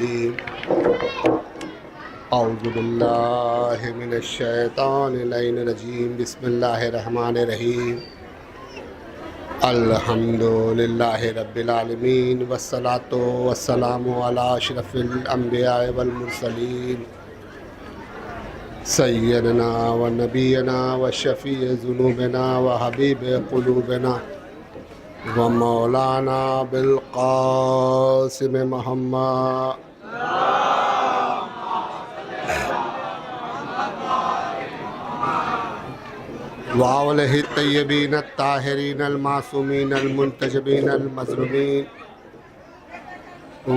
اعوذ باللہ من الشیطان اللعین الرجیم بسم اللہ الرحمن الرحیم الحمدللہ رب العالمین والصلاة والسلام علی اشرف الانبیاء والمرسلین سیدنا و نبینا و شفیع ذنوبنا و حبیب قلوبنا و مولانا بالقاسم محمد وآلہ الطیبین الطاہرین المعصومین المنتجبین المظلومین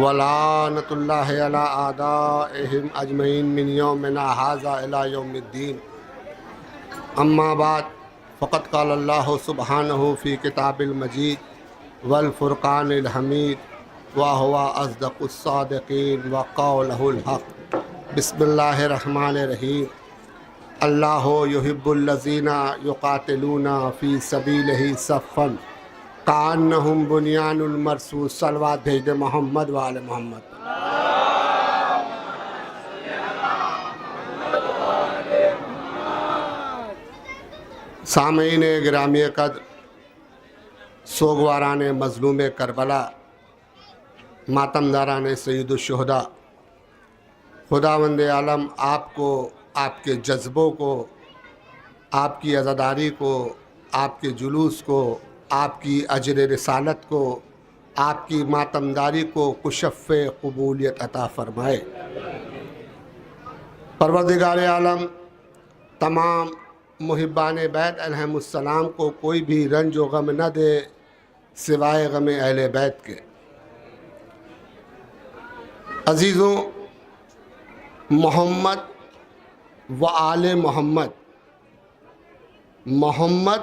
ولعنۃ اللہ علی اعدائہم اجمعین من یومنا ھذا الی یوم الدین اما بعد فقد قال اللہ سبحانہ فی کتاب المجید والفرقان الحمید وہو اصدق الصادقین وقولہ الحق بسم اللہ الرحمن الرحیم اللہ یحب الذین یقاتلون فی سبیلہ صفا کأنہم بنیان مرصوص۔ صلوات بھیج دے محمد و آل محمد۔ سامعین گرامی قدر، سوگواران مظلوم کربلا، ماتمداران سید الشہداء، خداوند عالم آپ کو، آپ کے جذبوں کو، آپ کی عزاداری کو، آپ کے جلوس کو، آپ کی اجر رسالت کو، آپ کی ماتمداری کو کشف قبولیت عطا فرمائے۔ پروردگار عالم تمام محبان بیت علیہم السلام کو کوئی بھی رنج و غم نہ دے سوائے غم اہل بیت کے۔ عزیزوں، محمد و آل محمد، محمد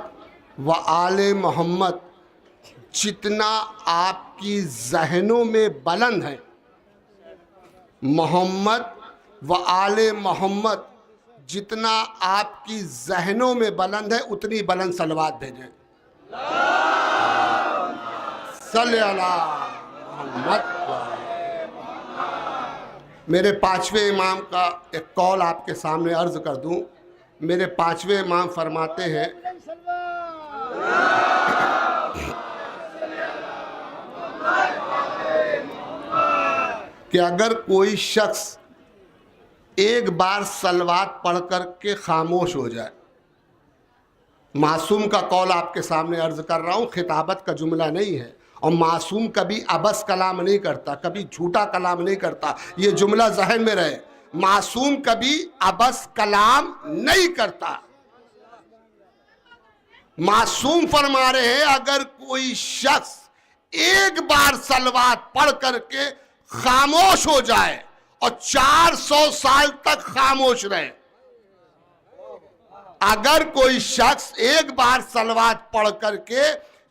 و آل محمد جتنا آپ کی ذہنوں میں بلند ہے، محمد و آل محمد جتنا آپ کی ذہنوں میں بلند ہے اتنی بلند صلوات بھیجیں۔ صلی اللہ محمد۔ میرے پانچویں امام کا ایک قول آپ کے سامنے عرض کر دوں۔ میرے پانچویں امام فرماتے ہیں کہ اگر کوئی شخص ایک بار صلوات پڑھ کر کے خاموش ہو جائے، معصوم کا قول آپ کے سامنے عرض کر رہا ہوں، خطابت کا جملہ نہیں ہے، اور معصوم کبھی عبث کلام نہیں کرتا، کبھی جھوٹا کلام نہیں کرتا، یہ جملہ ذہن میں رہے، معصوم کبھی عبث کلام نہیں کرتا۔ معصوم فرما رہے ہیں اگر کوئی شخص ایک بار صلوات پڑھ کر کے خاموش ہو جائے اور 400 سال تک خاموش رہے، اگر کوئی شخص ایک بار صلوات پڑھ کر کے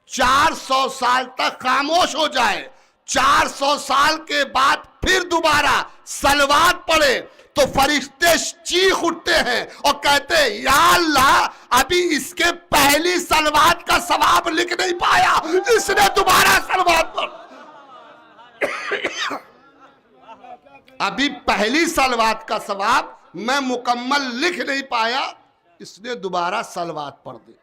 400 سال تک خاموش ہو جائے، 400 سال کے بعد پھر دوبارہ صلوات پڑھے تو فرشتے چیخ اٹھتے ہیں اور کہتے ہیں یا اللہ ابھی اس کے پہلی صلوات کا ثواب لکھ نہیں پایا، اس نے دوبارہ صلوات پڑھ، ابھی پہلی صلوات کا ثواب میں مکمل لکھ نہیں پایا، اس نے دوبارہ صلوات پڑھ دی۔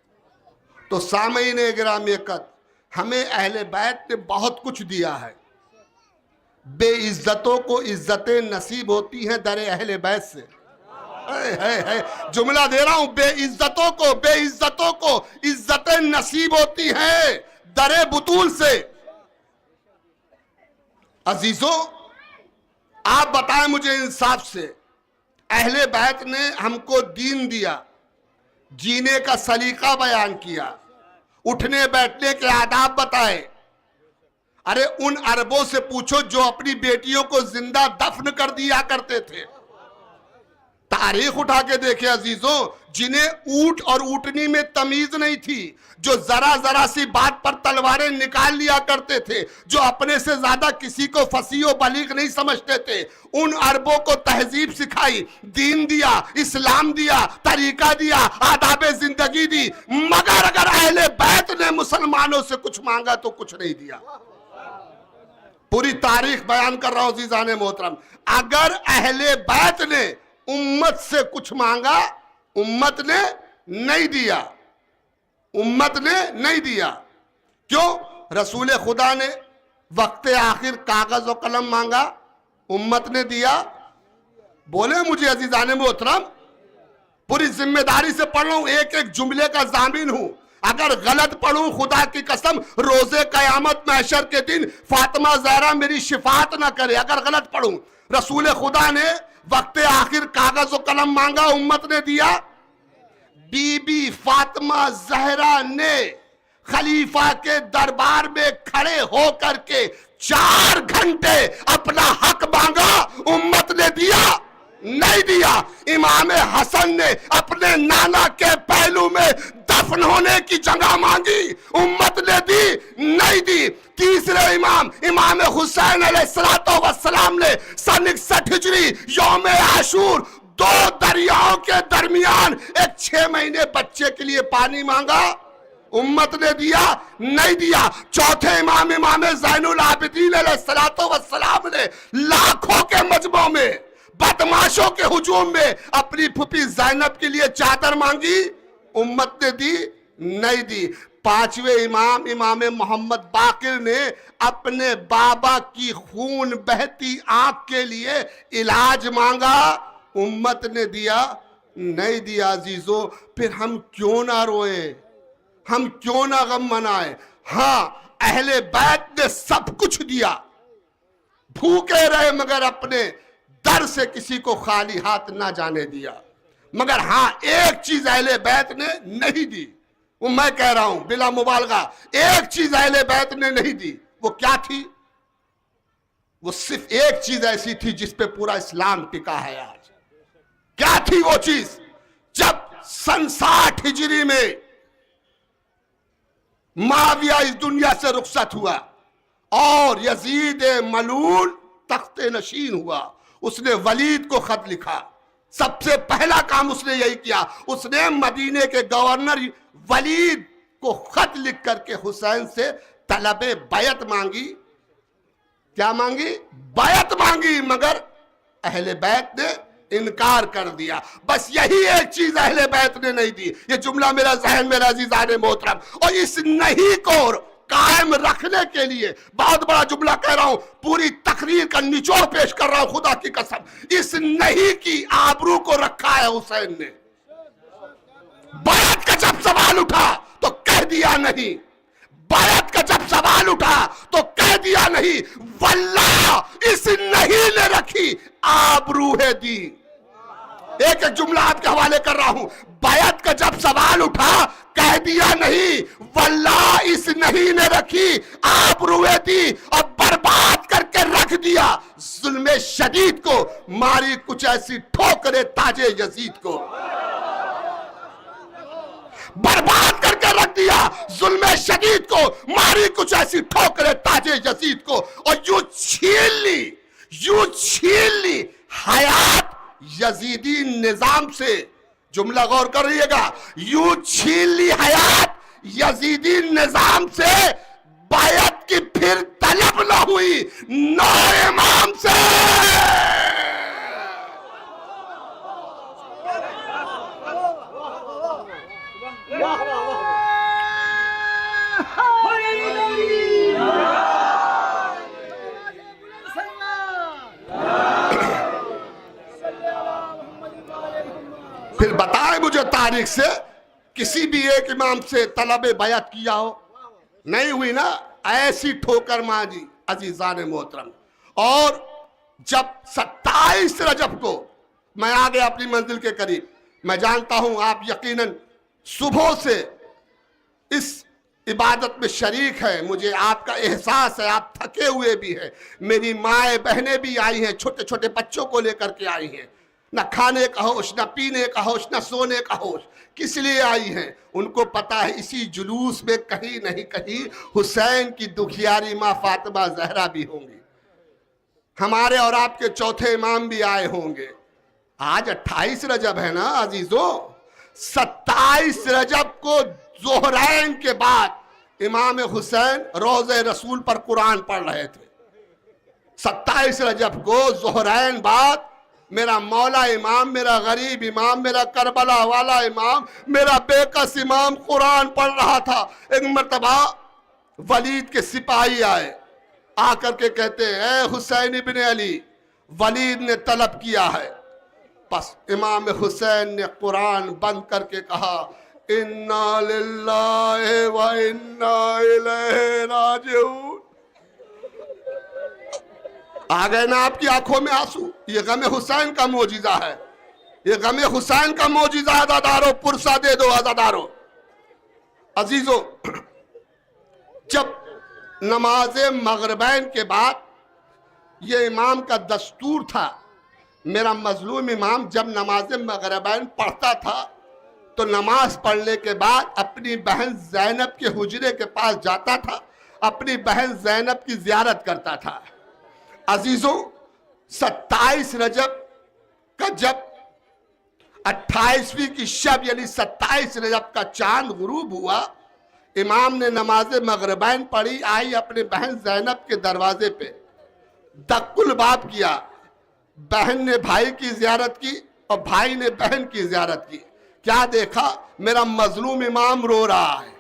تو سامعین گرامی قدر، ہمیں اہل بیت نے بہت کچھ دیا ہے۔ بے عزتوں کو عزتیں نصیب ہوتی ہیں در اہل بیت سے۔ جملہ دے رہا ہوں، بے عزتوں کو عزتیں نصیب ہوتی ہیں در بطول سے۔ عزیزوں، آپ بتائیں مجھے انصاف سے، اہل بیت نے ہم کو دین دیا، جینے کا سلیقہ بیان کیا، اٹھنے بیٹھنے کے آداب بتائے۔ ارے ان عربوں سے پوچھو جو اپنی بیٹیوں کو زندہ دفن کر دیا کرتے تھے، تاریخ اٹھا کے دیکھیں عزیزوں، جنہیں اونٹ اور اونٹنی میں تمیز نہیں تھی، جو ذرا ذرا سی بات پر تلواریں نکال لیا کرتے تھے، جو اپنے سے زیادہ کسی کو فصیح و بلیغ نہیں سمجھتے تھے، ان عربوں کو تہذیب سکھائی، دین دیا، اسلام دیا، طریقہ دیا، آداب زندگی دی، مگر اگر اہل بیت نے مسلمانوں سے کچھ مانگا تو کچھ نہیں دیا۔ पूरी तारीख बयान कर रहा हूं अज़ीज़ान मोहतरम। अगर अहले बैत ने उम्मत से कुछ मांगा, उम्मत ने नहीं दिया, उम्मत ने नहीं दिया। क्यों? रसूल खुदा ने वक्त आखिर कागज और कलम मांगा, उम्मत ने दिया। बोले मुझे अज़ीज़ान मोहतरम, पूरी जिम्मेदारी से पढ़ रहा हूं, एक एक जुमले का जामिन हूं। अगर गलत पढ़ूं, खुदा की कसम रोजे कयामत महशर के दिन फातिमा ज़हरा मेरी शिफात ना करे अगर गलत पढ़ूं। रसूल खुदा ने वक्त आखिर कागज और कलम मांगा, उम्मत ने दिया। बीबी फातिमा ज़हरा ने खलीफा के दरबार में खड़े होकर के 4 घंटे अपना हक मांगा, उम्मत ने दिया नहीं दिया। इमाम हसन ने अपने नाना के पहलू में दफन होने की जगह मांगी, उम्मत ने दी नहीं दी। तीसरे इमाम हुसैन अलैहिस्सलाम ने सन 61 हिजरी यौम आशूर 2 दरियाओं के दरमियान एक 6 महीने बच्चे के लिए पानी मांगा, उम्मत ने दिया नहीं दिया। चौथे इमाम ज़ैनुल आबिदीन अलैहिस्सलाम ने लाखों के मजमों में बदमाशों के हुजूम में अपनी फूफी ज़ैनब के लिए चादर मांगी, उम्मत ने दी नहीं दी। 5वें इमाम मोहम्मद बाकिर ने अपने बाबा की खून बहती आंख के लिए इलाज मांगा, उम्मत ने दिया नहीं दिया। अजीजों, फिर हम क्यों ना रोए, हम क्यों ना गम मनाए? हाँ, अहले बैत ने सब कुछ दिया, भूखे रहे मगर अपने दर से किसी को खाली हाथ ना जाने दिया। मगर हाँ, एक चीज अहले बैत ने नहीं दी, वो मैं कह रहा हूं बिला मुबालगा, एक चीज अहले बैत ने नहीं दी। वो क्या थी? वो सिर्फ एक चीज ऐसी थी जिस पे पूरा इस्लाम टिका है आज। क्या थी वो चीज? जब सन 60 हिजरी में मुआविया इस दुनिया से रुखसत हुआ और यजीद मलून तख्ते नशीन हुआ, उसने वलीद को खत लिखा। सबसे पहला काम उसने यही किया, उसने मदीने के गवर्नर वलीद को खत लिख करके हुसैन से तलबे बैत मांगी। क्या मांगी? बैत मांगी, मगर अहले बैत ने इनकार कर दिया। बस यही एक चीज अहले बैत ने नहीं दी। ये जुमला मेरा ज़हन में अज़ीज़ान मोहतरम, और इस नहीं को कायम रखने के लिए बहुत बड़ा जुमला कह रहा हूं, पूरी तकरीर का निचोड़ पेश कर रहा हूं खुदा की कसम। इस नहीं की आबरू को रखा है हुसैन ने। बैत का जब सवाल उठा तो कह दिया नहीं, बैत का जब सवाल उठा तो कह दिया नहीं। वल्लाह इस नहीं ने रखी आबरू है दी। एक एक जुमला आपके हवाले कर रहा हूं। बैत का जब सवाल उठा कह दिया नहीं, वल्लाह इस नहीं ने रखी आबरूए दी और बर्बाद करके रख दिया जुल्मे शदीद को, मारी कुछ ऐसी ठोकरे ताजे यजीद को, बर्बाद करके रख दिया जुल्मे शदीद को, मारी कुछ ऐसी ठोकरे ताजे यजीद को, और यूं छीन ली हयात यजीदी निजाम से। जुमला गौर कर रहिएगा, यूं छीन ली हयात यजीदी निजाम से, बैत की फिर तलब न हुई नौ इमाम से। फिर बताए मुझे तारीख से किसी भी एक इमाम से तलबे बैत किया हो? नहीं हुई ना। ऐसी ठोकर माजी अजीजान मोहतरम। और जब 27 रजब को मैं आ गया अपनी मंजिल के करीब, मैं जानता हूं आप यकीनन सुबह से इस इबादत में शरीक है, मुझे आपका एहसास है, आप थके हुए भी हैं। मेरी माएँ बहनें भी आई हैं, छोटे छोटे बच्चों को लेकर के आई हैं। न खाने का होश, न पीने का होश, न सोने का होश। किस लिए आई हैं? उनको पता है इसी जुलूस में कहीं नहीं कहीं हुसैन की दुखियारी माँ फातिमा ज़हरा भी होंगी, हमारे और आपके चौथे इमाम भी आए होंगे। आज 28 रजब है ना अजीजों। 27 रजब को ज़ोहरैन के बाद इमाम हुसैन रोज़े रसूल पर कुरान पढ़ रहे थे। 27 रजब को ज़ोहरैन बाद मेरा मौला इमाम, मेरा गरीब इमाम, मेरा करबला वाला इमाम, मेरा बेकस इमाम कुरान पढ़ रहा था। एक मर्तबा वलीद के सिपाही आए, आकर के कहते हैं ए हुसैन इब्न अली, वलीद ने तलब किया है। बस इमाम हुसैन ने कुरान बंद करके कहा इन्ना लिल्लाहि व इन्ना इलैहि राजिऊन। आ गए ना आपकी आंखों में आंसू। ये गम हुसैन का मोजिजा है, ये गम हुसैन का मोजिजा। आज़ादारो पुरसा दे दो आज़ादारो। अजीजों, जब नमाज मगरिबैन के बाद ये इमाम का दस्तूर था, मेरा मजलूम इमाम जब नमाज मगरिबैन पढ़ता था तो नमाज पढ़ने के बाद अपनी बहन ज़ैनब के हुजरे के पास जाता था, अपनी बहन ज़ैनब की ज़ियारत करता था। अजीजों, 27 रजब का जब 28वीं की शब यानी 27 रजब का चांद गुरूब हुआ, इमाम ने नमाज मगरिबैन पढ़ी, आई अपने बहन ज़ैनब के दरवाजे पे दक्कुल बाब किया। बहन ने भाई की ज़ियारत की और भाई ने बहन की ज़ियारत की। क्या देखा? मेरा मजलूम इमाम रो रहा है,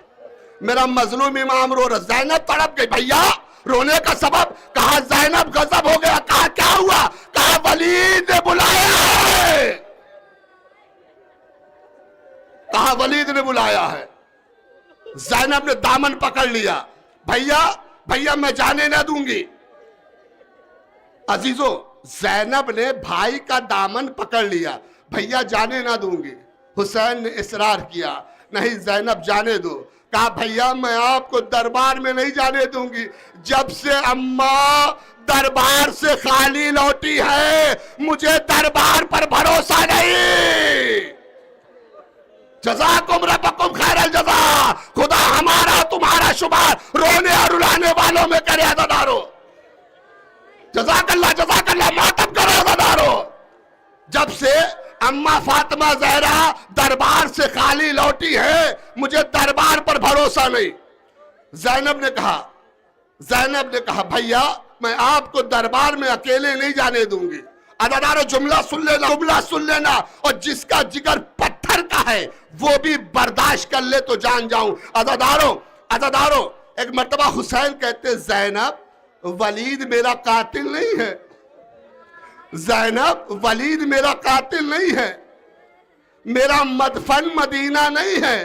मेरा मजलूम इमाम रो रहा। ज़ैनब तड़प गई। भैया रोने का सबब? कहा ज़ैनब गजब हो गया। कहा क्या हुआ? कहा वलीद ने बुलाया है, कहा वलीद ने बुलाया है। ज़ैनब ने दामन पकड़ लिया। भैया भैया मैं जाने ना दूंगी। अजीजों, ज़ैनब ने भाई का दामन पकड़ लिया, भैया जाने ना दूंगी। हुसैन ने इसरार किया, नहीं ज़ैनब जाने दो। कहा भैया मैं आपको दरबार में नहीं जाने दूंगी। जब से अम्मा दरबार से खाली लौटी है, मुझे दरबार पर भरोसा नहीं। जज़ाकुम रब्बुकुम खैरल जज़ा। खुदा हमारा तुम्हारा शुमार रोने और रुलाने वालों में करे। अज़ादारो जज़ाकल्लाह जज़ाकल्लाह, मातम करो अज़ादारो। जब से अम्मा फातिमा ज़हरा दरबार से खाली लौटी है, मुझे दरबार पर भरोसा नहीं। ज़ैनब ने कहा भैया मैं आपको दरबार में अकेले नहीं जाने दूंगी। अज़ादारो जुमला सुन लेना, और जिसका जिगर पत्थर का है वो भी बर्दाश्त कर ले तो जान जाऊं। अज़ादारो एक मर्तबा हुसैन कहते ज़ैनब वलीद मेरा कातिल नहीं है, ज़ैनब वलीद मेरा कातिल नहीं है, मेरा मदफन मदीना नहीं है।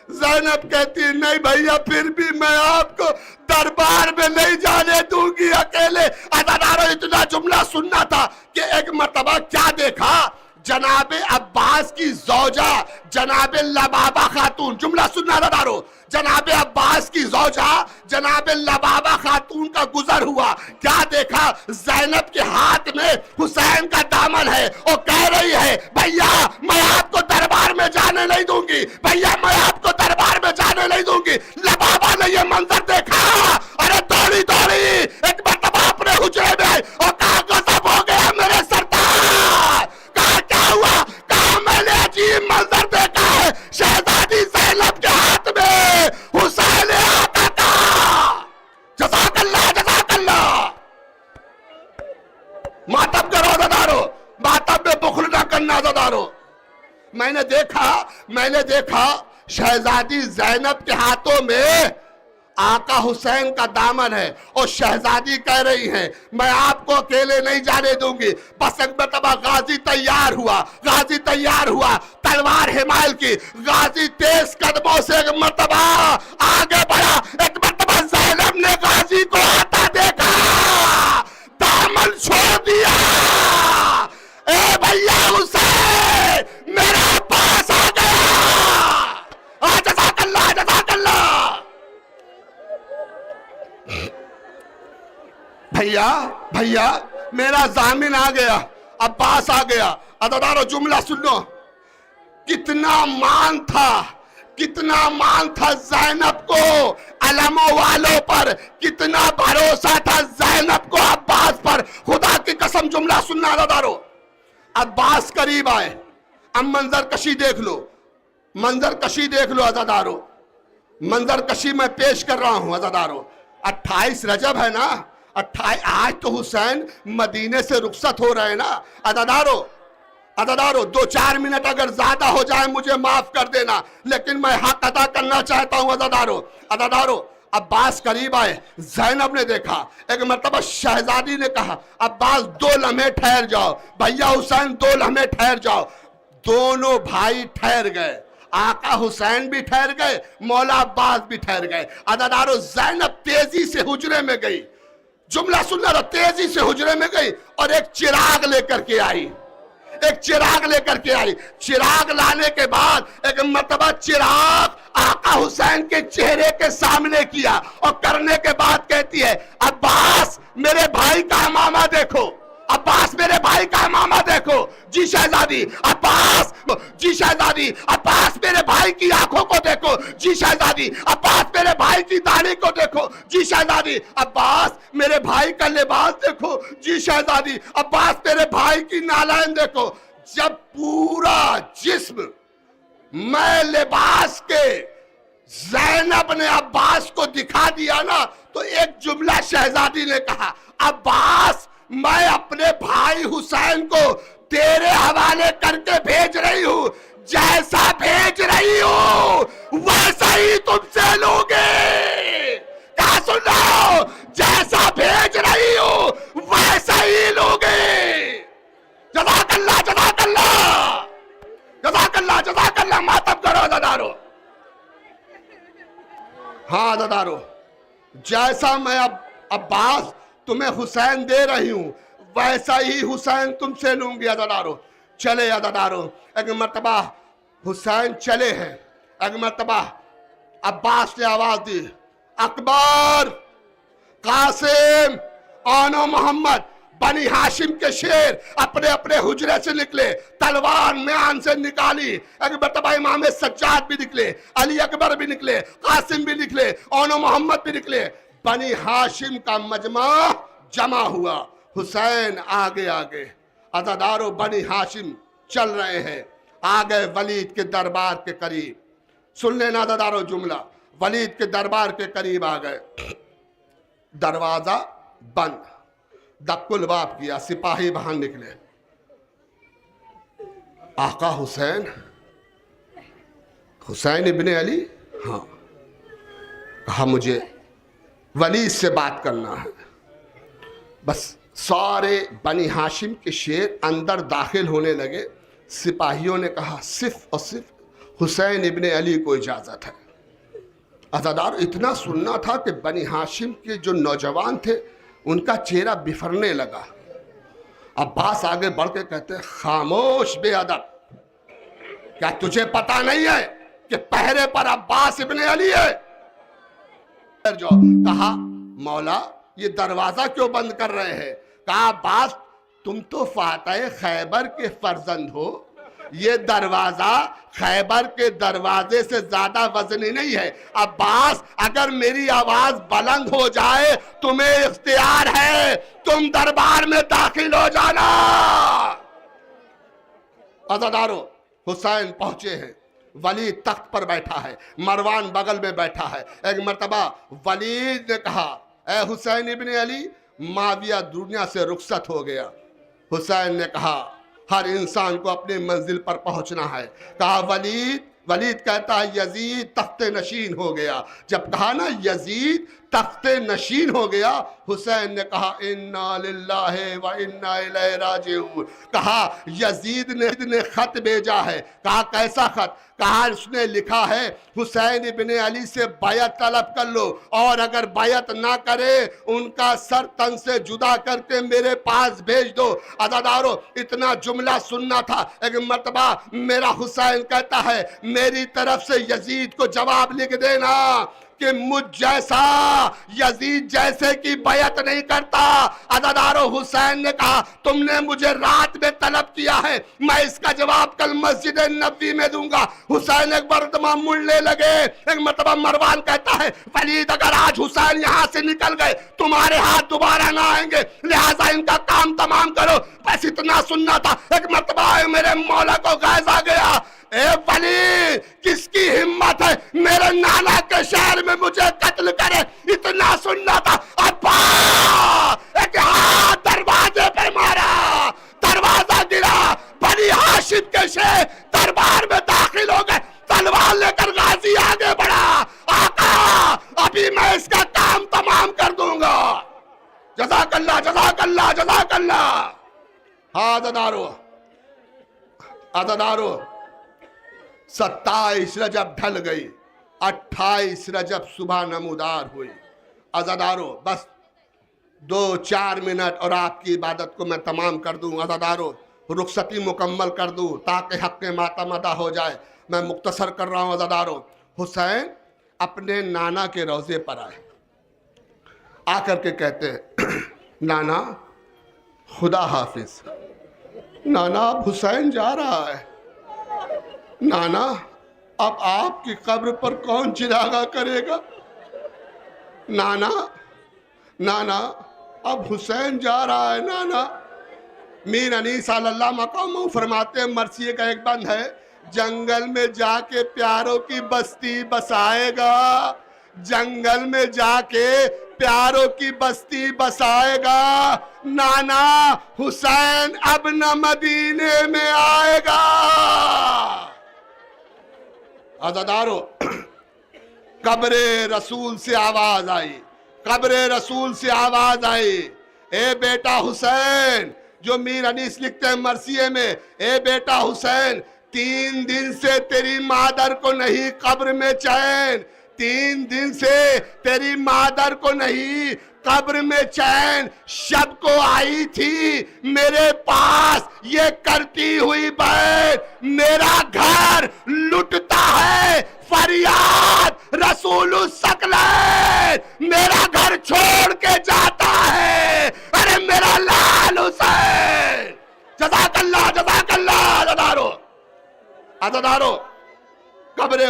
ज़ैनब कहती है नहीं भैया फिर भी मैं आपको दरबार में नहीं जाने दूंगी अकेले। अज़ादारो इतना जुमला सुनना था कि एक मर्तबा क्या देखा, जनाबे अब्बास की ज़ौजा जनाबे लबाबा खातून, जुमला सुनना अज़ादारो, जनाबे अब्बास की ज़ौजा जनाबे लबाबा खातून का गुजर हुआ। क्या देखा? ज़ैनब के हाथ में हुसैन का दामन है और कह रही है भैया मैं आपको दरबार में जाने नहीं दूंगी, भैया मैं आपको दरबार में जाने नहीं दूंगी। लबाबा ने ये मंजर देखा, अरे दौड़ी दौड़ी एक मर्तबा अपने हुजरे में आई और कहा गजब हो गया मेरे सरदार। कहा क्या हुआ? कहा मैंने अजीब मंजर देखा है, शहजादी ज़ैनब के हाथ में हुसैन आता था। जज़ाकल्लाह जज़ाकल्लाह। मातम करो अज़ादारो, मातम में बुखल ना करना अज़ादारो। मैंने देखा शहजादी ज़ैनब के हाथों में आका हुसैन का दामन है और शहजादी कह रही है मैं आपको अकेले नहीं जाने दूंगी। बस एक मर्तबा गाजी तैयार हुआ, तलवार हिमाल की। गाजी तेज कदमों से एक मर्तबा आगे बढ़ा। एक मर्तबा ज़ैनब ने गाजी को आता देखा, दामन छोड़ दिया। ए भैया हुसैन मेरा पास आ गया। जज़ाकल्लाह जज़ाकल्लाह। भैया मेरा जामिन आ गया, अब्बास आ गया। अज़ादारो जुमला सुन लो, कितना मान था ज़ैनब को अलमों वालों पर, कितना भरोसा था ज़ैनब को अब्बास पर। खुदा की कसम जुमला सुनना अज़ादारो। अब्बास करीब आए, अब मंजर कशी देख लो अज़ादारो। मंजर कशी मैं पेश कर रहा हूं अज़ादारो। 28 रजब है ना, آج تو حسین مدینے سے رخصت ہو رہے ہیں نا. عزادارو 2-4 منٹ اگر زیادہ ہو جائے مجھے معاف کر دینا, لیکن میں حق ادا کرنا چاہتا ہوں. عزادارو عباس قریب آئے. زینب نے دیکھا. ایک مرتبہ شہزادی نے کہا عباس 2 لمحے ٹھہر جاؤ. بھیا حسین 2 لمحے ٹھہر جاؤ. دونوں بھائی ٹھہر گئے. آقا حسین بھی ٹھہر گئے, مولا عباس بھی ٹھہر گئے. عزادارو زینب تیزی سے حجرے میں گئی. جملہ سننا رہا, تیزی سے حجرے میں گئی اور ایک چراغ لے کر کے آئی. چراغ لانے کے بعد ایک مرتبہ چراغ آقا حسین کے چہرے کے سامنے کیا اور کرنے کے بعد کہتی ہے عباس میرے بھائی کا امامہ دیکھو. عباس میرے بھائی کا امامہ دیکھو. جی شہزادی. عباس. جی شہزادی. عباس میرے بھائی کی آنکھوں کو دیکھو. جی شہزادی. عباس میرے بھائی کی داڑھی کو دیکھو. جی شہزادی. عباس میرے بھائی کا لباس دیکھو. جی شہزادی. عباس میرے بھائی کی نالین دیکھو. جب پورا جسم میں لباس کے زینب نے عباس کو دکھا دیا نا, تو ایک جملہ شہزادی نے کہا عباس میں اپنے بھائی حسین کو تیرے حوالے کر کے بھیج رہی ہوں. جیسا بھیج رہی ہوں ویسا ہی تم سے لوں گے. کیا سن رہے ہو؟ جیسا بھیج رہی ہوں ویسا ہی لوں گے. جزاک اللہ جزاک اللہ جزاک اللہ جزاک اللہ. ماتم کرو عزادارو. ہاں عزادارو, جیسا میں عباس تمہیں حسین دے رہی ہوں ویسا ہی حسین تم سے لوں گی. عزادارو چلے. عزادارو ایک مرتبہ حسین چلے ہیں. ایک مرتبہ عباس نے آواز دی اکبر, قاسم, آنو محمد. بنی ہاشم کے شیر اپنے اپنے حجرے سے نکلے, تلوار میان سے نکالی. ایک مرتبہ امام سجاد بھی نکلے, علی اکبر بھی نکلے, قاسم بھی نکلے, آنو محمد بھی نکلے. بنی ہاشم کا مجمع جمع ہوا. حسین آگے. عزادارو بنی ہاشم چل رہے ہیں. آگے ولید کے دربار کے قریب. سن لینا عزادارو جملہ. ولید کے دربار کے قریب آ گئے. دروازہ بند. دق الباب کیا. سپاہی باہر نکلے. آقا حسین ابن علی. ہاں. کہا مجھے ولید سے بات کرنا ہے. بس سارے بنی ہاشم کے شیر اندر داخل ہونے لگے. سپاہیوں نے کہا صرف اور صرف حسین ابن علی کو اجازت ہے. عزادار اتنا سننا تھا کہ بنی ہاشم کے جو نوجوان تھے ان کا چہرہ بفرنے لگا. عباس آگے بڑھ کے کہتے خاموش بے ادب, کیا تجھے پتا نہیں ہے کہ پہرے پر عباس ابن علی ہے؟ جو کہا مولا یہ دروازہ کیوں بند کر رہے ہیں؟ کہا عباس تم تو فاتح خیبر کے فرزند ہو, یہ دروازہ خیبر کے دروازے سے زیادہ وزنی نہیں ہے. عباس اگر میری آواز بلند ہو جائے تمہیں اختیار ہے, تم دربار میں داخل ہو جانا. عزادارو حسین پہنچے ہیں. ولید تخت پر بیٹھا ہے, مروان بغل میں بیٹھا ہے. ایک مرتبہ ولید نے کہا اے حسین ابن علی, معاویہ دنیا سے رخصت ہو گیا. حسین نے کہا ہر انسان کو اپنی منزل پر پہنچنا ہے. کہا ولید کہتا ہے یزید تخت نشین ہو گیا. جب کہا نا یزید تخت نشین ہو گیا, حسین نے کہا انا للہ و انا الیہ راجعون. کہا یزید نے خط بھیجا ہے. کہا کیسا خط؟ کہا اس نے لکھا ہے حسین ابن علی سے بیعت طلب کر لو, اور اگر بیعت نہ کرے ان کا سر تن سے جدا کر کے میرے پاس بھیج دو. عزادارو اتنا جملہ سننا تھا. ایک مرتبہ میرا حسین کہتا ہے میری طرف سے یزید کو جواب لکھ دینا کہ مجھ جیسا یزید جیسے کی بیعت نہیں کرتا. عزادارو حسین نے کہا تم نے مجھے رات میں طلب کیا ہے, میں اس کا جواب کل مسجد نبوی میں دوں گا. حسین ایک مرتبہ مڑنے لگے. ایک مرتبہ مروان کہتا ہے ولید اگر آج حسین یہاں سے نکل گئے تمہارے ہاتھ دوبارہ نہ آئیں گے, لہٰذا ان کا کام تمام کرو. بس اتنا سننا تھا. ایک مرتبہ میرے مولا کو غیظ آ گیا, اے ولی کس کی ہمت ہے میرے نانا کے شہر میں مجھے قتل کرے. اتنا سننا تھا. عباس राशिद के शेर दरबार में दाखिल हो गए। तलवार लेकर गाजी आगे बढ़ा, आका अभी मैं इसका काम तमाम कर दूंगा। जज़ाकल्लाह जज़ाकल्लाह जज़ाकल्लाह। हाँ अज़ादारो 27 रजब ढल गई, 28 रजब सुबह नमूदार हुई। अज़ादारो बस 2-4 मिनट और आपकी इबादत को मैं तमाम कर दूं। अज़ादारो रुखसती मुकम्मल कर दूं ताकि हक़ मातम अदा हो जाए। मैं मुख्तसर कर रहा हूँ। अज़ादारो हुसैन अपने नाना के रोज़े पर आए, आकर के कहते हैं नाना खुदा हाफिज। नाना अब हुसैन जा रहा है। नाना अब आपकी कब्र पर कौन चिरागा करेगा? नाना अब हुसैन जा रहा है। नाना मीर अनीस अल्लाह मकाम फरमाते हैं, मरसिए का एक बंद है, जंगल में जाके प्यारों की बस्ती बसाएगा, जंगल में जाके प्यारों की बस्ती बसाएगा। नाना हुसैन अब न मदीने में आएगा। अज़ादारो कब्रे रसूल से आवाज आई, कब्रे रसूल से आवाज आई, ए बेटा हुसैन। जो मीर अनीस लिखते हैं मरसिए में, ए बेटा हुसैन 3 दिन से तेरी मादर को नहीं कब्र में चैन, 3 दिन से तेरी मादर को नहीं कब्र में चैन। शब को आई थी मेरे पास ये करती हुई बैठ, मेरा घर लुटता है फरियाद रसूल सकलैन, मेरा घर छोड़ के जाता है, अरे मेरा लाल हुसैन। जज़ाकल्लाह जज़ाकल्लाह। अज़ादारो कब्र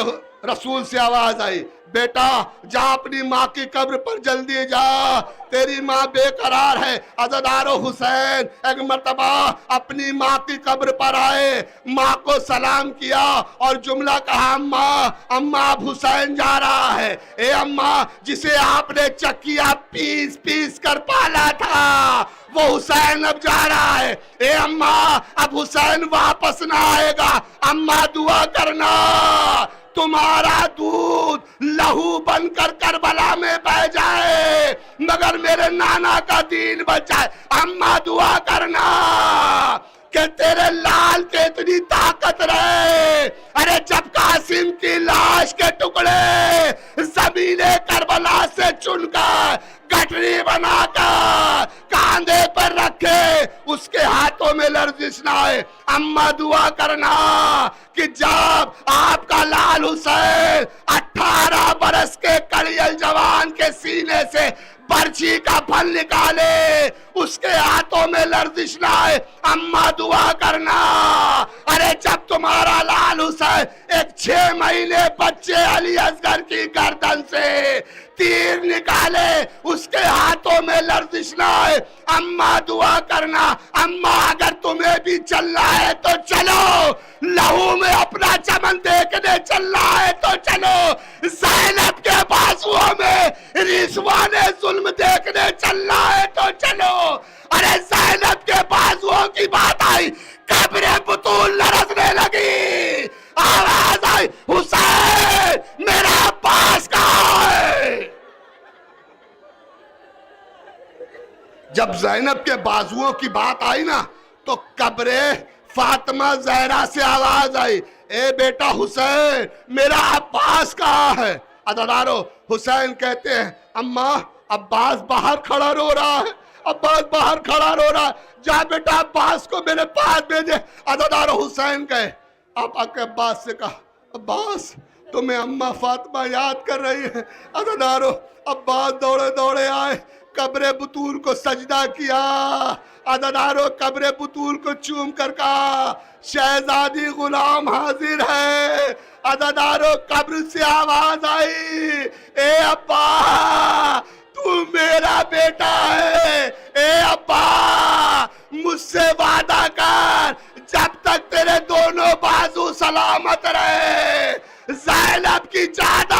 रसूल से आवाज आई, बेटा जा अपनी माँ की कब्र पर जल्दी जा, तेरी माँ बेकरार है। अज़ादारो हुसैन एक मर्तबा अपनी माँ की कब्र पर आए, माँ को सलाम किया और जुमला कहा, अम्मा अम्मा अब हुसैन जा रहा है। ए अम्मा जिसे आपने चक्किया पीस पीस कर पाला था वो हुसैन अब जा रहा है। ए अम्मा अब हुसैन वापस ना आएगा, अम्मा दुआ करना तुम्हारा दूध लहू बनकर करबला में बह जाए मगर मेरे नाना का दीन बच जाए। अम्मा दुआ करना कि तेरे लाल के इतनी ताकत रहे, अरे जब कासिम की लाश के टुकड़े जमीने करबला से चुनकर गठरी बनाकर कांधे पर रखे, उसके हाथों में लर्जिश ना आए। अम्मा दुआ करना कि जब आपका लाल हुसैन 18 बरस के कड़ियल जवान के सीने से पर्ची का फल निकाले, उसके हाथों में लर्जिश ना आए। अम्मा दुआ करना, अरे जब तुम्हारा लाल हुसैन एक 6 महीने बच्चे अली असगर की गर्दन से तीर निकाले, उसके हाथों में लर्जिश ना आए। अम्मा दुआ करना, अम्मा अगर तुम्हें भी चलना है तो चलो, लहू में अपना चमन देखने चलना है तो चलो, ज़ैनब के बाजुओं में रिज़वाने जुल्म देखने चलना है तो चलो। अरे ज़ैनब के बाजुओं की बात आई, कब्र बुतूल लरज़ने लगी, आवाज आई, हुसैन मेरा अब्बास कहाँ है? जब ज़ैनब के बाजुओं की बात आई ना तो कब्रे फातिमा ज़हरा से आवाज आई, ए बेटा हुसैन मेरा अब्बास कहाँ है? अज़ादारो हुसैन कहते हैं, अम्मा अब्बास बाहर खड़ा रो रहा है, अब्बास बाहर खड़ा रो रहा है, जा बेटा अब्बास को मेरे पास भेजे। अज़ादारो हुसैन कहे, अब आके अब्बास से कहा, अब्बास तुम्हें अम्मा फातिमा याद कर रही है। अज़ादारो अब्बास दौड़े दौड़े आए, कब्रे बुतूल को सजदा किया। अज़ादारो कब्रे बुतूल को चूम कर कहा, शहजादी गुलाम हाजिर है। अज़ादारो कब्र से आवाज आई, ए अब्बा तू मेरा बेटा है, ए अब्बा मुझसे वादा कर जब तक तेरे दोनों बाजू सलामत रहे ज़ैनब की चादर।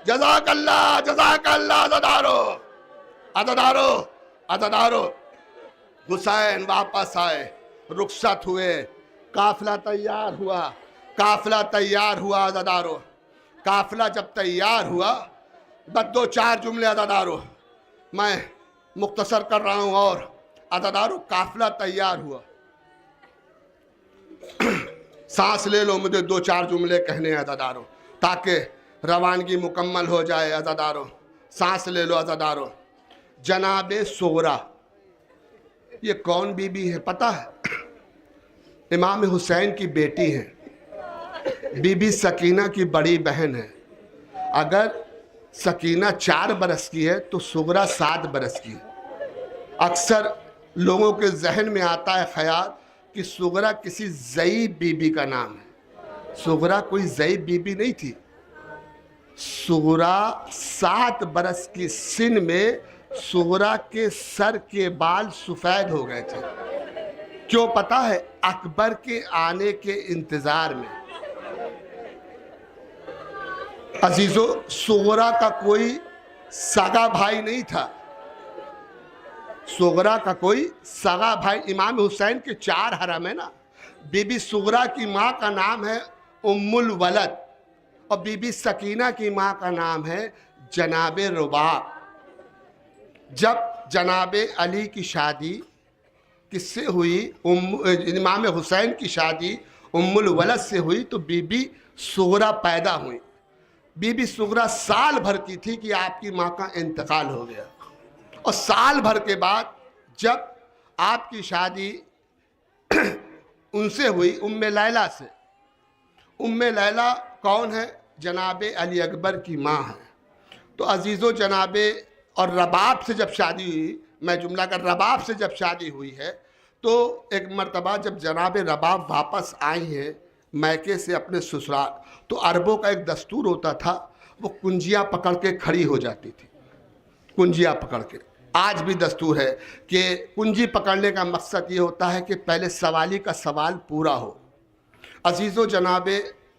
जज़ाकल्लाह जज़ाकल्लाह। अज़ादारो हुसैन वापस आए, رخصت ہوئے، قافلہ تیار ہوا عزادارو، قافلہ جب تیار ہوا، بس 2-4 جملے عزادارو میں مختصر کر رہا ہوں، اور عزادارو قافلہ تیار ہوا، سانس لے لو، مجھے 2-4 جملے کہنے ہیں عزادارو تاکہ روانگی مکمل ہو جائے عزادارو، سانس لے لو عزادارو۔ جناب صغرا، یہ کون بی بی ہے پتہ ہے؟ امام حسین کی بیٹی ہے، بی بی سکینہ کی بڑی بہن ہے۔ اگر سکینہ 4 برس کی ہے تو صغرا 7 برس کی ہے۔ اکثر لوگوں کے ذہن میں آتا ہے خیال کہ صغرا کسی ضعیف بی بی کا نام ہے، صغرا کوئی ضعیف بی بی نہیں تھی۔ صغرا 7 برس کی سن میں صغرا کے سر کے بال سفید ہو گئے تھے، کیوں پتہ ہے؟ اکبر کے آنے کے انتظار میں۔ عزیزو، صغرا کا کوئی سگا بھائی نہیں تھا، صغرا کا کوئی سگا بھائی، امام حسین کے 4 حرم ہیں نا۔ بی بی صغرا کی ماں کا نام ہے ام الولد، اور بی بی سکینہ کی ماں کا نام ہے جناب رباب۔ جب جناب علی کی شادی کس سے ہوئی؟ امام حسین کی شادی ام الولد سے ہوئی تو بی بی صغرا پیدا ہوئی۔ بی بی صغرا سال بھر کی تھی کہ آپ کی ماں کا انتقال ہو گیا، اور سال بھر کے بعد جب آپ کی شادی ان سے ہوئی، ام لیلہ سے۔ ام لیلہ کون ہے؟ جناب علی اکبر کی ماں ہے۔ تو عزیزو، جناب اور رباب سے جب شادی ہوئی، میں جملہ کر، رباب سے جب شادی ہوئی ہے تو ایک مرتبہ جب جناب رباب واپس آئی ہیں میکے سے اپنے سسرال، تو عربوں کا ایک دستور ہوتا تھا، وہ کنجیاں پکڑ کے کھڑی ہو جاتی تھی، کنجیاں پکڑ کے۔ آج بھی دستور ہے کہ کنجی پکڑنے کا مقصد یہ ہوتا ہے کہ پہلے سوالی کا سوال پورا ہو۔ عزیزو، جناب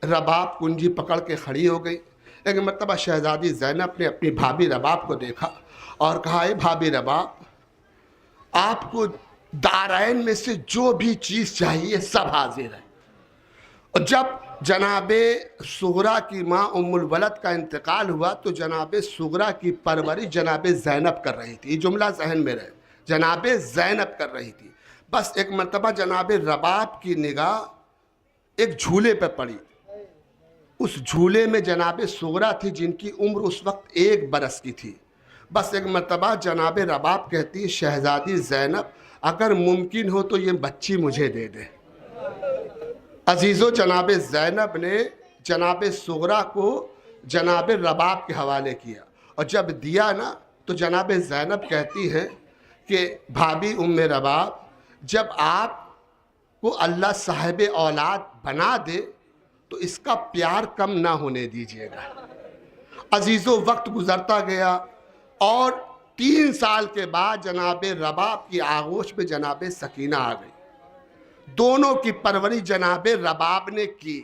رباب کنجی پکڑ کے کھڑی ہو گئی۔ ایک مرتبہ شہزادی زینب نے اپنی بھابھی رباب کو دیکھا اور کہا، اے بھابھی رباب، آپ کو دارین میں سے جو بھی چیز چاہیے سب حاضر ہے۔ اور جب جناب صغرا کی ماں ام الولد کا انتقال ہوا تو جناب صغرا کی پرورش جناب زینب کر رہی تھی، یہ جملہ ذہن میں رہے، جناب زینب کر رہی تھی۔ بس ایک مرتبہ جناب رباب کی نگاہ ایک جھولے پہ پڑی، اس جھولے میں جناب صغرا تھی جن کی عمر اس وقت 1 برس کی تھی۔ بس ایک مرتبہ جناب رباب کہتی، شہزادی زینب، اگر ممکن ہو تو یہ بچی مجھے دے دے۔ عزیزو، جناب زینب نے جناب صغرا کو جناب رباب کے حوالے کیا، اور جب دیا نا تو جناب زینب کہتی ہیں کہ بھابھی ام رباب، جب آپ کو اللہ صاحب اولاد بنا دے تو اس کا پیار کم نہ ہونے دیجیے گا۔ عزیزو، وقت گزرتا گیا اور 3 سال کے بعد جناب رباب کی آغوش میں جناب سکینہ آ گئی۔ دونوں کی پرورش جناب رباب نے کی،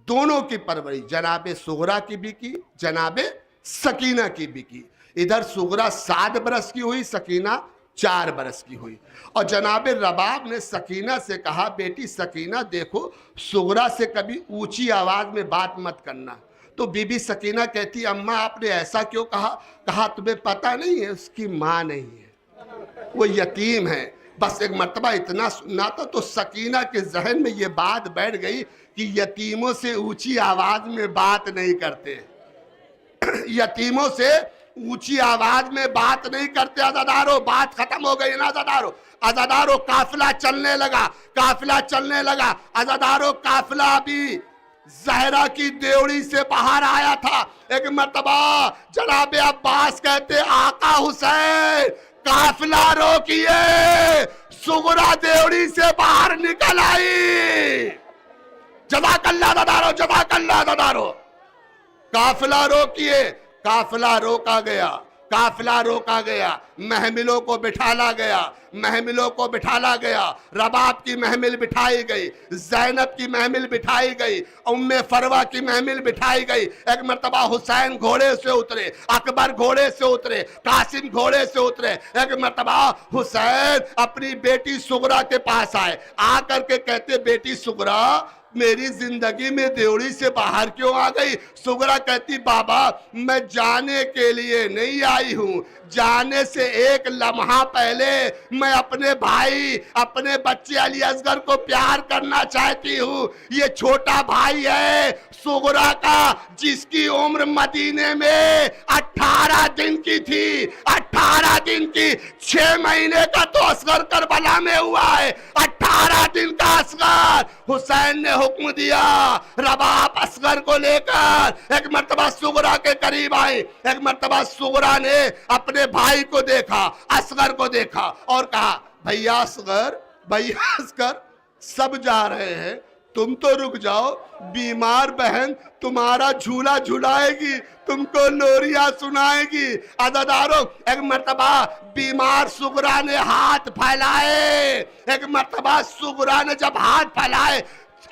دونوں کی پرورش جناب صغرا کی بھی کی، جناب سکینہ کی بھی کی۔ ادھر صغرا 7 برس کی ہوئی، سکینہ 4 برس کی ہوئی، اور جناب رباب نے سکینہ سے کہا، بیٹی سکینہ دیکھو، صغرا سے کبھی اونچی آواز میں بات مت کرنا۔ تو بی بی سکینہ کہتی، اماں آپ نے ایسا کیوں کہا؟ کہا تمہیں پتہ نہیں ہے، اس کی ماں نہیں ہے، وہ یتیم ہے۔ بس ایک مرتبہ اتنا سننا تھا تو سکینہ کے ذہن میں یہ بات بیٹھ گئی کہ یتیموں سے اونچی آواز میں بات نہیں کرتے، یتیموں سے اونچی آواز میں بات نہیں کرتے۔ عزادارو، بات ختم ہو گئی نا عزادارو؟ عزادارو، قافلہ چلنے لگا، قافلہ چلنے لگا۔ عزادارو، قافلہ بھی زہرا کی دیوڑی سے باہر آیا تھا۔ ایک مرتبہ جناب عباس کہتے، آقا حسین قافلہ روکیے، صغرا دیوڑی سے باہر نکل آئی۔ جزاک اللہ عزادارو، جزاک اللہ عزادارو۔ قافلہ روکیے، قافلہ روکا گیا، काफिला रोका गया, महमिलों को बिठाला गया, महमिलों को बिठाला गया, रबाब की महमिल बिठाई गई, ज़ैनब की महमिल बिठाई गई, उम्मे फरवा की महमिल बिठाई गई। एक मर्तबा हुसैन घोड़े से उतरे, अकबर घोड़े से उतरे, कासिम घोड़े से उतरे। एक मर्तबा हुसैन अपनी बेटी सुगरा के पास आए, आकर के कहते, बेटी सुगरा मेरी जिंदगी में देवड़ी से बाहर क्यों आ गई? सुगरा कहती, बाबा मैं जाने के लिए नहीं आई हूँ, जाने से एक लम्हा पहले मैं अपने भाई, अपने बच्चे अली असगर को प्यार करना चाहती हूँ। ये छोटा भाई है सुगरा का, जिसकी उम्र मदीने में 18 दिन की थी, 18 दिन की। 6 महीने का तो असगर करबला में हुआ है, 18 दिन का असगर। हुसैन ने हुक्म दिया, रबाब असगर को लेकर एक मर्तबा सुगरा के करीब आई। एक मर्तबा सुगरा ने अपने भाई को देखा, असगर को देखा और कहा, भैया असगर, भैया असगर, सब जा रहे हैं, तुम तो रुक जाओ, बीमार बहन तुम्हारा झूला झुलाएगी, तुमको लोरियां सुनाएगी। अज़ादारों, एक मर्तबा बीमार सुगरा ने हाथ फैलाए, एक मर्तबा सुगरा ने जब हाथ फैलाए,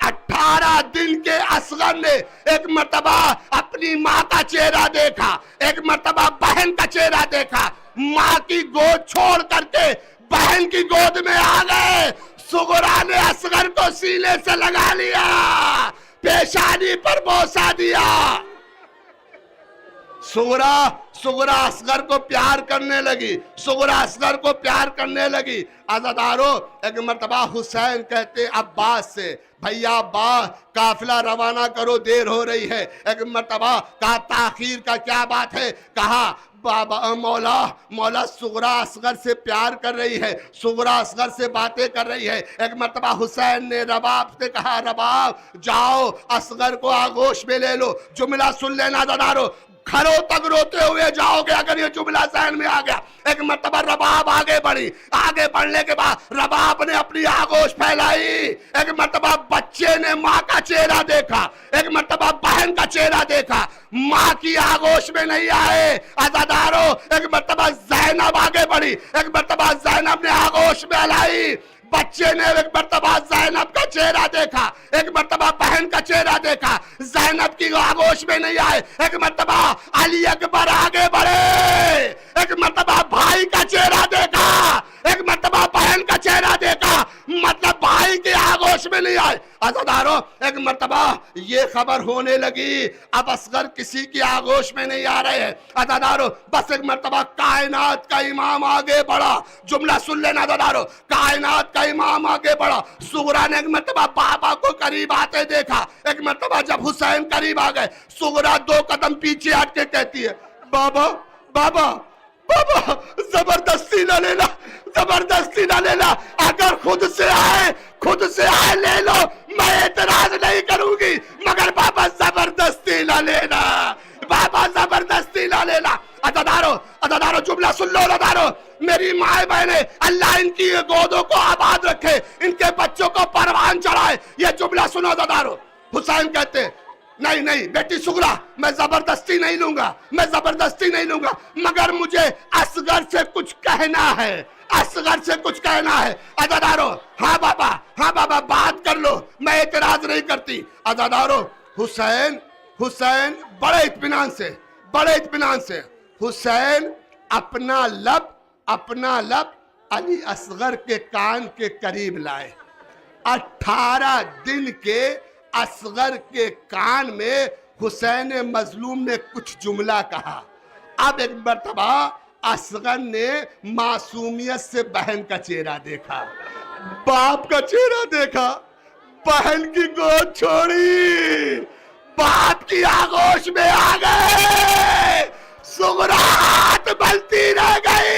18 दिन के असगर ने एक मर्तबा अपनी माँ का चेहरा देखा, एक मर्तबा बहन का चेहरा देखा। माँ की गोद छोड़ करके बहन की गोद में आ गए। सुगरा ने असगर को सीने से लगा लिया, पेशानी पर बोसा दिया। सुगरा असगर को प्यार करने लगी, सुगरा असगर को प्यार करने लगी। अज़ादारों, एक मर्तबा हुसैन कहते अब्बास से, भैया अब्बास काफिला रवाना करो, देर हो रही है। एक मर्तबा कहा, ताखीर का क्या बात है? कहा, बाबा मौला सुगरा असगर से प्यार कर रही है, सुगरा असगर से बातें कर रही है। एक मर्तबा हुसैन ने रबाब से कहा, रबाब जाओ असगर को आगोश में ले लो। जुमला सुन लेना अज़ादारों, घरों तक रोते हुए जाओगे अगर ये जुमला ज़हन में आ गया। एक मर्तबा रबाब आगे बढ़ी, आगे बढ़ने के बाद रबाब ने अपनी आगोश फैलाई। एक मर्तबा बच्चे ने माँ का चेहरा देखा, एक मर्तबा बहन का चेहरा देखा, माँ की आगोश में नहीं आए। अज़ादारों, एक मर्तबा ज़ैनब आगे बढ़ी, एक मर्तबा ज़ैनब ने आगोश में लाई। बच्चे ने एक मर्तबा ज़ैनब का चेहरा देखा, एक मर्तबा बहन का चेहरा देखा, ज़ैनब की आगोश में नहीं आए। एक मर्तबा अली अकबर आगे बढ़े, एक मर्तबा भाई का चेहरा देखा, एक मर्तबा बहन का चेहरा देखा, मतलब भाई की आगोश में नहीं आए। अज़ादारों, एक मर्तबा ये खबर होने लगी, अब असगर किसी की आगोश में नहीं आ रहे हैं। अज़ादारों, बस एक मर्तबा कायनात का इमाम आगे बढ़ा। जुमला सुन लेना अज़ादारों, कायनात का इमाम आगे बढ़ा। सुगरा ने एक मर्तबा बाबा को करीब आते देखा। एक मर्तबा जब हुसैन करीब आ गए, सुगरा 2 कदम पीछे हट के कहती है, बाबा बाबा बाबा, जबरदस्ती ना लेना, जबरदस्ती ना लेना, अगर खुद से आए ले लो, मैं एतराज नहीं करूंगी, मगर बाबा जबरदस्ती ना लेना, बाबा जबरदस्ती ना लेना। अज़ादारों, जुमला सुन लो अज़ादारों, मेरी माए बहने, अल्लाह इनकी गोदों को आबाद रखे, इनके बच्चों को परवान चढ़ाए। ये जुमला सुनो अज़ादारों। हुसैन कहते, नहीं नहीं बेटी सुगरा, मैं जबरदस्ती नहीं लूंगा, मैं जबरदस्ती नहीं लूंगा, मगर मुझे असगर से कुछ कहना है, असगर से कुछ कहना है। अज़ादारों, हाँ बाबा बात कर लो, मैं एतराज नहीं करती। अज़ादारों, हुसैन बड़े इत्मीनान से हुसैन अपना लब अली असगर के कान के करीब लाए। 18 दिन के असगर के कान में हुसैन मजलूम ने कुछ जुमला कहा। अब एक मर्तबा असगर ने मासूमियत से बहन का चेहरा देखा, बाप का चेहरा देखा, बहन की गोद छोड़ी, बाप की आगोश में आ गए। सुगरा हाथ मलती रह गई।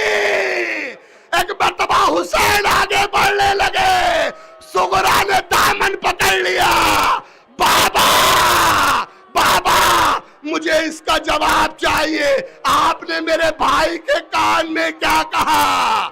एक मर्तबा हुसैन आगे बढ़ने लगे, सुगरा ने दामन पकड़ लिया। बाबा मुझे इसका जवाब चाहिए, आपने मेरे भाई के कान में क्या कहा?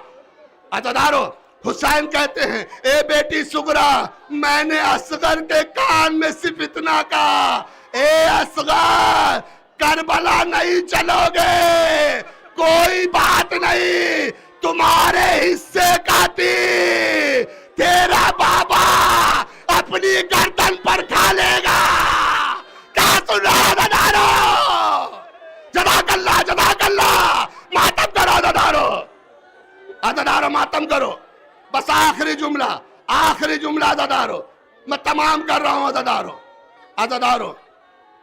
अज़ादारों, हुसैन कहते हैं, ए बेटी सुगरा, मैंने असगर के कान में सिर्फ इतना कहा, ए असगर, करबला नहीं चलोगे, कोई बात नहीं, तुम्हारे हिस्से का थी, तेरा बाबा अपनी गर्दन पर खा लेगा। क्या सुन रहा है दादारो? जज़ाकल्लाह, जज़ाकल्लाह। मातम करो दादारो, दादारो मातम करो। बस आखिरी जुमला दादारो, मैं तमाम कर रहा हूं दादारो। दादारो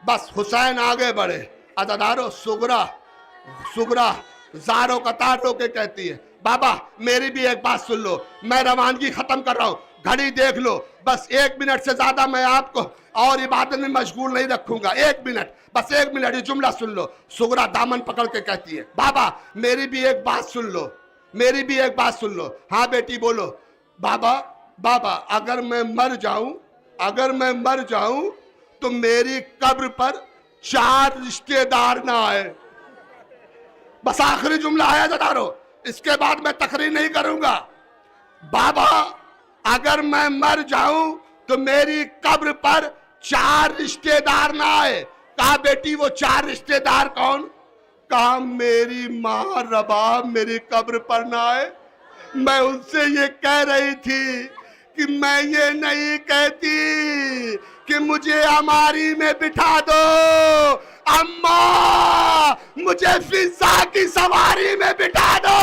बस हुसैन आगे बढ़े। दादारो सुगरा जारो कतार रो के कहती है, बाबा मेरी भी एक बात सुन लो, मैं रवानगी खत्म कर रहा हूं, घड़ी देख लो, बस 1 मिनट से ज्यादा मैं आपको और इबादत में मशगूल नहीं रखूंगा। 1 मिनट, बस 1 मिनट, ये जुमला सुन लो। सुगरा दामन पकड़ के कहती है, बाबा मेरी भी एक बात सुन लो, मेरी भी एक बात सुन लो। हाँ बेटी बोलो। बाबा अगर मैं मर जाऊं तो मेरी कब्र पर 4 रिश्तेदार ना आए। बस आखिरी जुमला है दादारो, इसके बाद मैं तकरीर नहीं करूंगा। बाबा अगर मैं मर जाऊं तो मेरी कब्र पर 4 रिश्तेदार ना आए। कहा बेटी वो 4 रिश्तेदार कौन? कहा मेरी माँ रबाब मेरी कब्र पर ना आए। मैं उनसे ये कह रही थी कि मैं ये नहीं कहती कि मुझे अमारी में बिठा दो, अम्मा मुझे फिजा की सवारी में बिठा दो।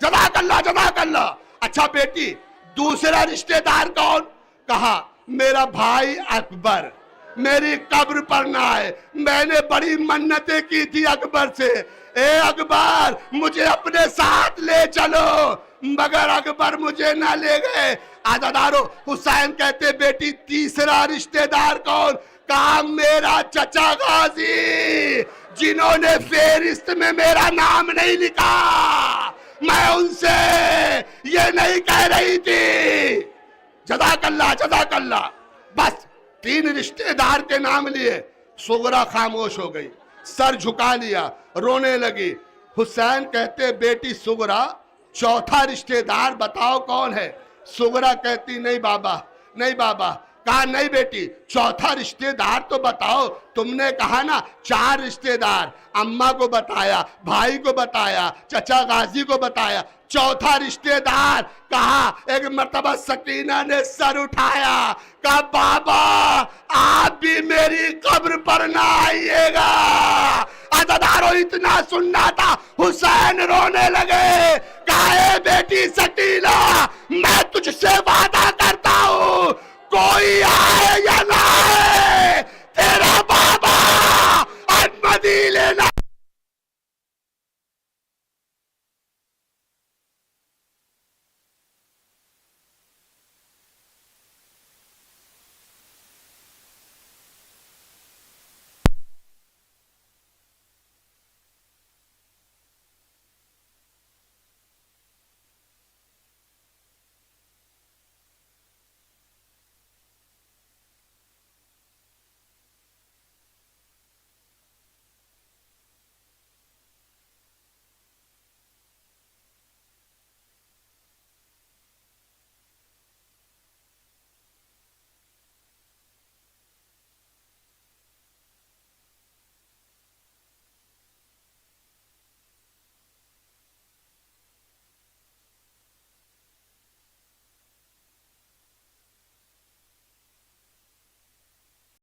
जज़ाकल्लाह, जज़ाकल्लाह। अच्छा बेटी दूसरा रिश्तेदार कौन? कहा मेरा भाई अकबर मेरी कब्र पर ना आए। मैंने बड़ी मन्नतें की थी अकबर से, ए अकबर मुझे अपने साथ ले चलो, मगर अकबर मुझे ना ले गए। आजादारो हुसैन कहते बेटी तीसरा रिश्तेदार कौन? कहा मेरा चचा गाजी जिन्होंने फेरिस्त में मेरा नाम नहीं लिखा। मैं उनसे ये नहीं कह रही थी। जज़ाकल्लाह, जज़ाकल्लाह। बस 3 रिश्तेदार के नाम लिए सुगरा खामोश हो गई, सर झुका लिया, रोने लगी। हुसैन कहते बेटी सुगरा चौथा रिश्तेदार बताओ कौन है? सुगरा कहती नहीं बाबा। कहा नहीं बेटी चौथा रिश्तेदार तो बताओ, तुमने कहा ना 4 रिश्तेदार, अम्मा को बताया, भाई को बताया, चचा गाजी को बताया, चौथा रिश्तेदार कहा। एक मर्तबा सकीना ने सर उठाया, कहा बाबा आप भी मेरी कब्र पर ना आइएगा। अज़ादारो इतना सुनना था, हुसैन रोने लगे। कहा बेटी सकीना